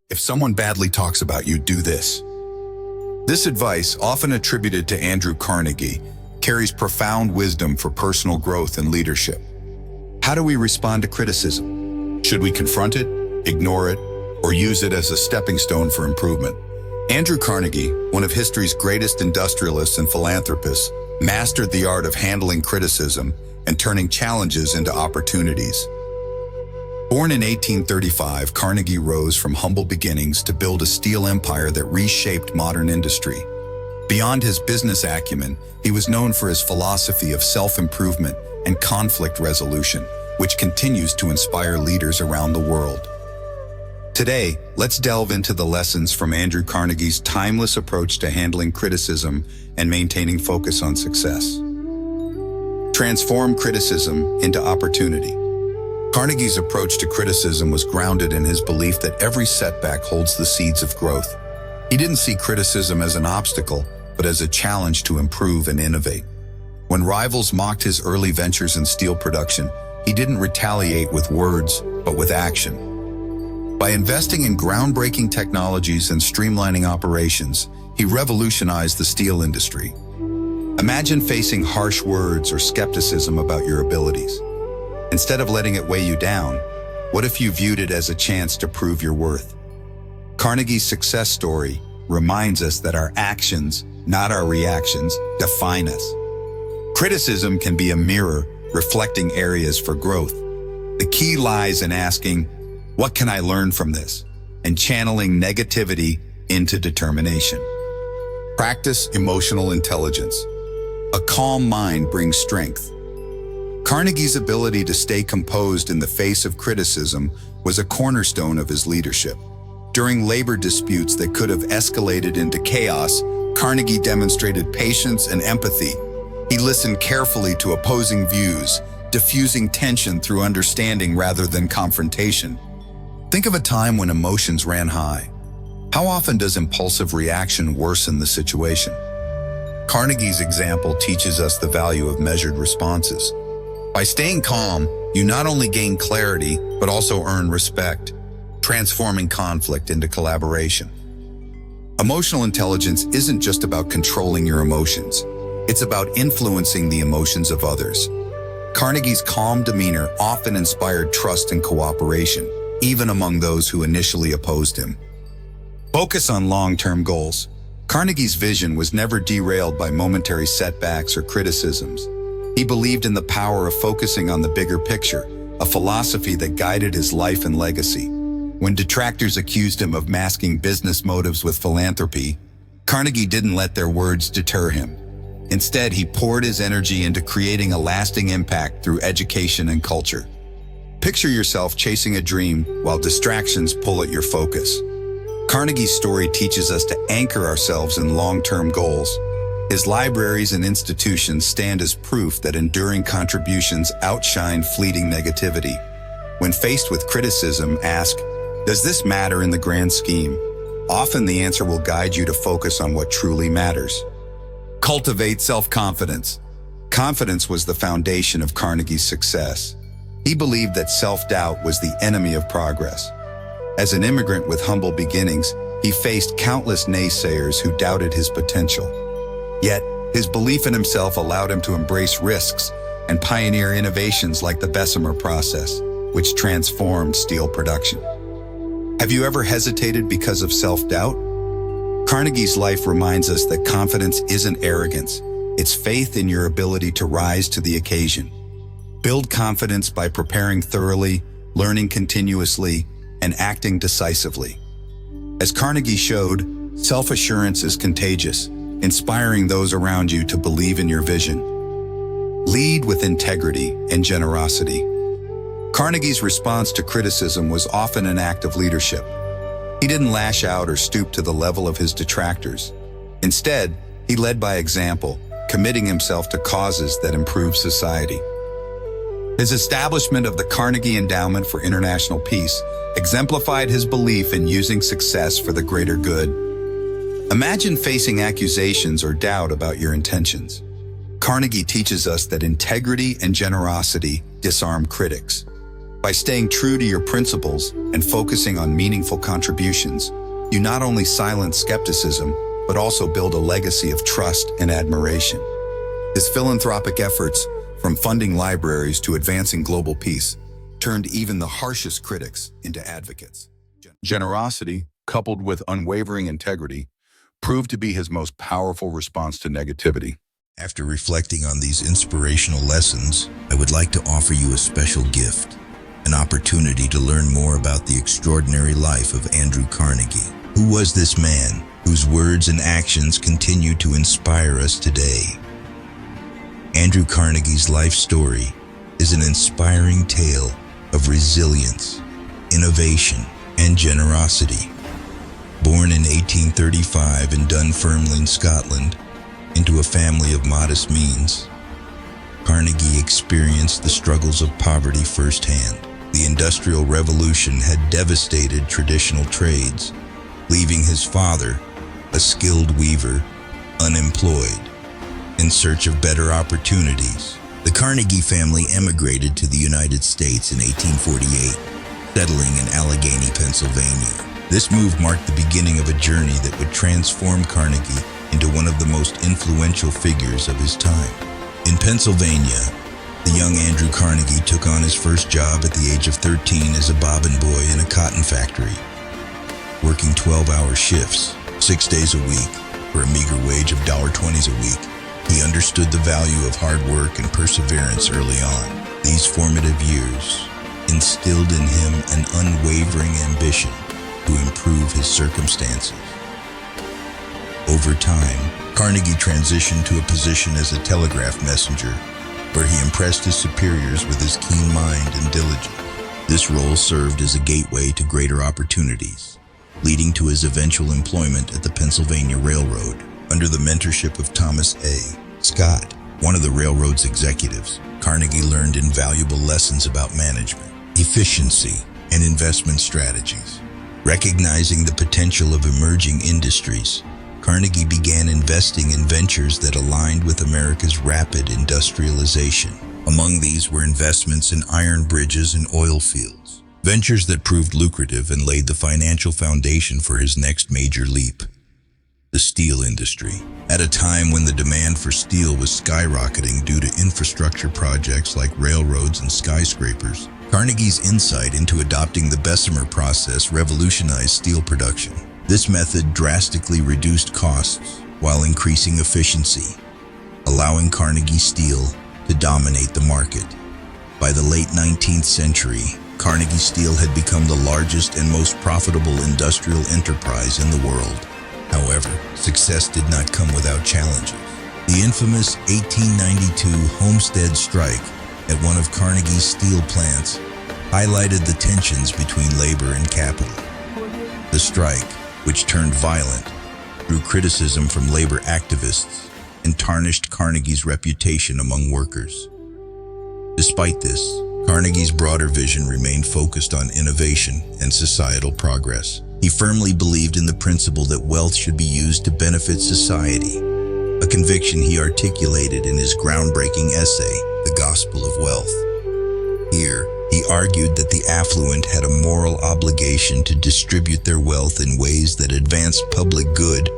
If someone badly talks about you, do this. This advice, often attributed to Andrew Carnegie, carries profound wisdom for personal growth and leadership. How do we respond to criticism? Should we confront it, ignore it, or use it as a stepping stone for improvement? Andrew Carnegie, one of history's greatest industrialists and philanthropists, mastered the art of handling criticism and turning challenges into opportunities. Born in 1835, Carnegie rose from humble beginnings to build a steel empire that reshaped modern industry. Beyond his business acumen, he was known for his philosophy of self-improvement and conflict resolution, which continues to inspire leaders around the world. Today, let's delve into the lessons from Andrew Carnegie's timeless approach to handling criticism and maintaining focus on success. Transform criticism into opportunity. Carnegie's approach to criticism was grounded in his belief that every setback holds the seeds of growth. He didn't see criticism as an obstacle, but as a challenge to improve and innovate. When rivals mocked his early ventures in steel production, he didn't retaliate with words, but with action. By investing in groundbreaking technologies and streamlining operations, he revolutionized the steel industry. Imagine facing harsh words or skepticism about your abilities. Instead of letting it weigh you down, what if you viewed it as a chance to prove your worth? Carnegie's success story reminds us that our actions, not our reactions, define us. Criticism can be a mirror reflecting areas for growth. The key lies in asking, what can I learn from this? And channeling negativity into determination. Practice emotional intelligence. A calm mind brings strength. Carnegie's ability to stay composed in the face of criticism was a cornerstone of his leadership. During labor disputes that could have escalated into chaos, Carnegie demonstrated patience and empathy. He listened carefully to opposing views, diffusing tension through understanding rather than confrontation. Think of a time when emotions ran high. How often does impulsive reaction worsen the situation? Carnegie's example teaches us the value of measured responses. By staying calm, you not only gain clarity, but also earn respect, transforming conflict into collaboration. Emotional intelligence isn't just about controlling your emotions. It's about influencing the emotions of others. Carnegie's calm demeanor often inspired trust and cooperation, even among those who initially opposed him. Focus on long-term goals. Carnegie's vision was never derailed by momentary setbacks or criticisms. He believed in the power of focusing on the bigger picture, a philosophy that guided his life and legacy. When detractors accused him of masking business motives with philanthropy, Carnegie didn't let their words deter him. Instead, he poured his energy into creating a lasting impact through education and culture. Picture yourself chasing a dream while distractions pull at your focus. Carnegie's story teaches us to anchor ourselves in long-term goals. His libraries and institutions stand as proof that enduring contributions outshine fleeting negativity. When faced with criticism, ask, does this matter in the grand scheme? Often the answer will guide you to focus on what truly matters. Cultivate self-confidence. Confidence was the foundation of Carnegie's success. He believed that self-doubt was the enemy of progress. As an immigrant with humble beginnings, he faced countless naysayers who doubted his potential. Yet, his belief in himself allowed him to embrace risks and pioneer innovations like the Bessemer process, which transformed steel production. Have you ever hesitated because of self-doubt? Carnegie's life reminds us that confidence isn't arrogance. It's faith in your ability to rise to the occasion. Build confidence by preparing thoroughly, learning continuously, and acting decisively. As Carnegie showed, self-assurance is contagious, inspiring those around you to believe in your vision. Lead with integrity and generosity. Carnegie's response to criticism was often an act of leadership. He didn't lash out or stoop to the level of his detractors. Instead, he led by example, committing himself to causes that improve society. His establishment of the Carnegie Endowment for International Peace exemplified his belief in using success for the greater good. Imagine facing accusations or doubt about your intentions. Carnegie teaches us that integrity and generosity disarm critics. By staying true to your principles and focusing on meaningful contributions, you not only silence skepticism, but also build a legacy of trust and admiration. His philanthropic efforts, from funding libraries to advancing global peace, turned even the harshest critics into advocates. Generosity, coupled with unwavering integrity, proved to be his most powerful response to negativity. After reflecting on these inspirational lessons, I would like to offer you a special gift, an opportunity to learn more about the extraordinary life of Andrew Carnegie. Who was this man whose words and actions continue to inspire us today? Andrew Carnegie's life story is an inspiring tale of resilience, innovation, and generosity. Born in 1835 in Dunfermline, Scotland, into a family of modest means, Carnegie experienced the struggles of poverty firsthand. The Industrial Revolution had devastated traditional trades, leaving his father, a skilled weaver, unemployed. In search of better opportunities, the Carnegie family emigrated to the United States in 1848, settling in Allegheny, Pennsylvania. This move marked the beginning of a journey that would transform Carnegie into one of the most influential figures of his time. In Pennsylvania, the young Andrew Carnegie took on his first job at the age of 13 as a bobbin boy in a cotton factory, working 12-hour shifts, 6 days a week, for a meager wage of $1.20 a week. He understood the value of hard work and perseverance early on. These formative years instilled in him an unwavering ambition to improve his circumstances. Over time, Carnegie transitioned to a position as a telegraph messenger, where he impressed his superiors with his keen mind and diligence. This role served as a gateway to greater opportunities, leading to his eventual employment at the Pennsylvania Railroad. Under the mentorship of Thomas A. Scott, one of the railroad's executives, Carnegie learned invaluable lessons about management, efficiency, and investment strategies. Recognizing the potential of emerging industries, Carnegie began investing in ventures that aligned with America's rapid industrialization. Among these were investments in iron bridges and oil fields, ventures that proved lucrative and laid the financial foundation for his next major leap: the steel industry. At a time when the demand for steel was skyrocketing due to infrastructure projects like railroads and skyscrapers, Carnegie's insight into adopting the Bessemer process revolutionized steel production. This method drastically reduced costs while increasing efficiency, allowing Carnegie Steel to dominate the market. By the late 19th century, Carnegie Steel had become the largest and most profitable industrial enterprise in the world. However, success did not come without challenges. The infamous 1892 Homestead strike at one of Carnegie's steel plants highlighted the tensions between labor and capital. The strike, which turned violent, drew criticism from labor activists and tarnished Carnegie's reputation among workers. Despite this, Carnegie's broader vision remained focused on innovation and societal progress. He firmly believed in the principle that wealth should be used to benefit society, a conviction he articulated in his groundbreaking essay, The Gospel of Wealth. Here, he argued that the affluent had a moral obligation to distribute their wealth in ways that advanced public good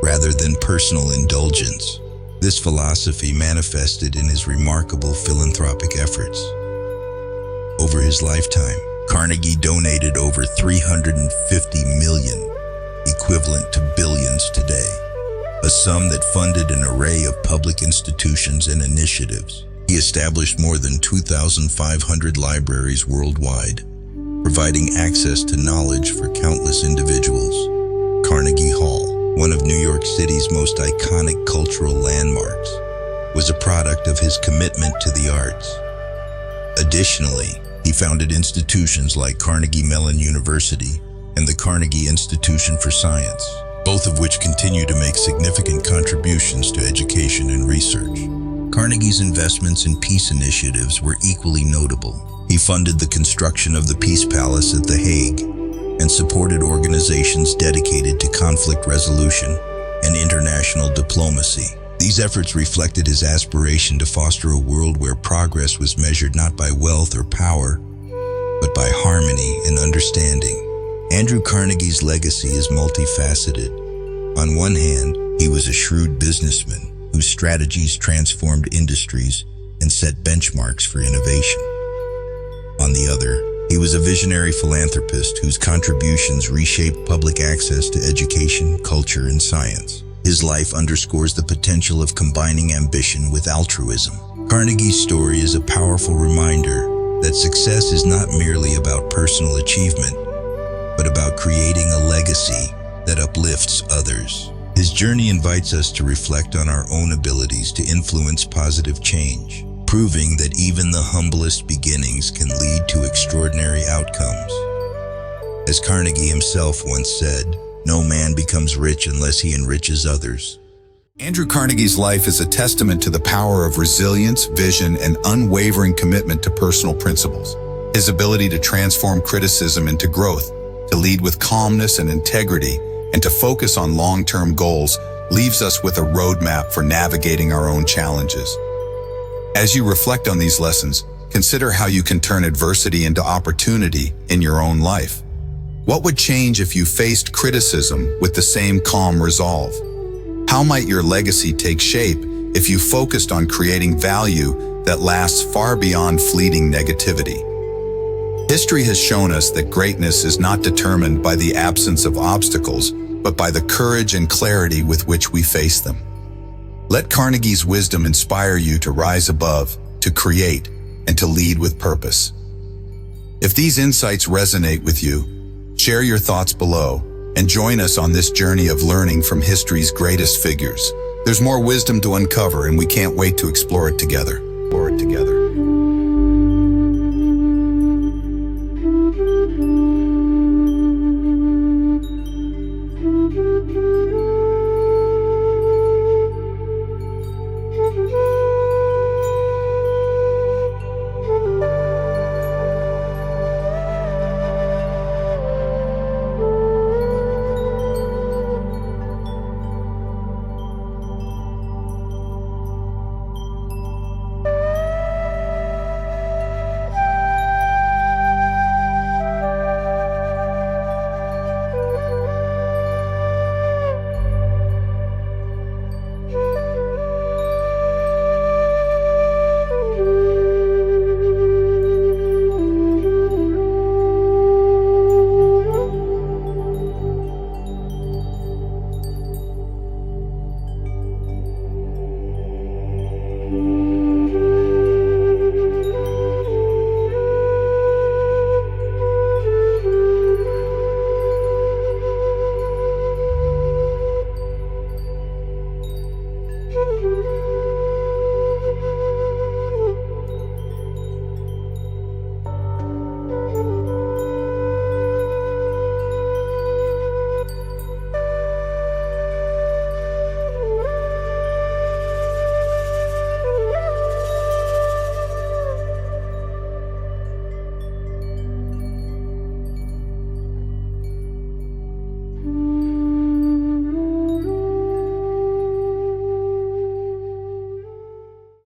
rather than personal indulgence. This philosophy manifested in his remarkable philanthropic efforts. Over his lifetime, Carnegie donated over $350 million, equivalent to billions today, a sum that funded an array of public institutions and initiatives. He established more than 2,500 libraries worldwide, providing access to knowledge for countless individuals. Carnegie Hall, one of New York City's most iconic cultural landmarks, was a product of his commitment to the arts. Additionally, he founded institutions like Carnegie Mellon University and the Carnegie Institution for Science, both of which continue to make significant contributions to education and research. Carnegie's investments in peace initiatives were equally notable. He funded the construction of the Peace Palace at The Hague and supported organizations dedicated to conflict resolution and international diplomacy. These efforts reflected his aspiration to foster a world where progress was measured not by wealth or power, but by harmony and understanding. Andrew Carnegie's legacy is multifaceted. On one hand, he was a shrewd businessman whose strategies transformed industries and set benchmarks for innovation. On the other, he was a visionary philanthropist whose contributions reshaped public access to education, culture, and science. His life underscores the potential of combining ambition with altruism. Carnegie's story is a powerful reminder that success is not merely about personal achievement, but about creating a legacy that uplifts others. His journey invites us to reflect on our own abilities to influence positive change, proving that even the humblest beginnings can lead to extraordinary outcomes. As Carnegie himself once said, "No man becomes rich unless he enriches others." Andrew Carnegie's life is a testament to the power of resilience, vision, and unwavering commitment to personal principles. His ability to transform criticism into growth, to lead with calmness and integrity, and to focus on long-term goals leaves us with a roadmap for navigating our own challenges. As you reflect on these lessons, consider how you can turn adversity into opportunity in your own life. What would change if you faced criticism with the same calm resolve? How might your legacy take shape if you focused on creating value that lasts far beyond fleeting negativity? History has shown us that greatness is not determined by the absence of obstacles, but by the courage and clarity with which we face them. Let Carnegie's wisdom inspire you to rise above, to create, and to lead with purpose. If these insights resonate with you, share your thoughts below and join us on this journey of learning from history's greatest figures. There's more wisdom to uncover, and we can't wait to explore it together.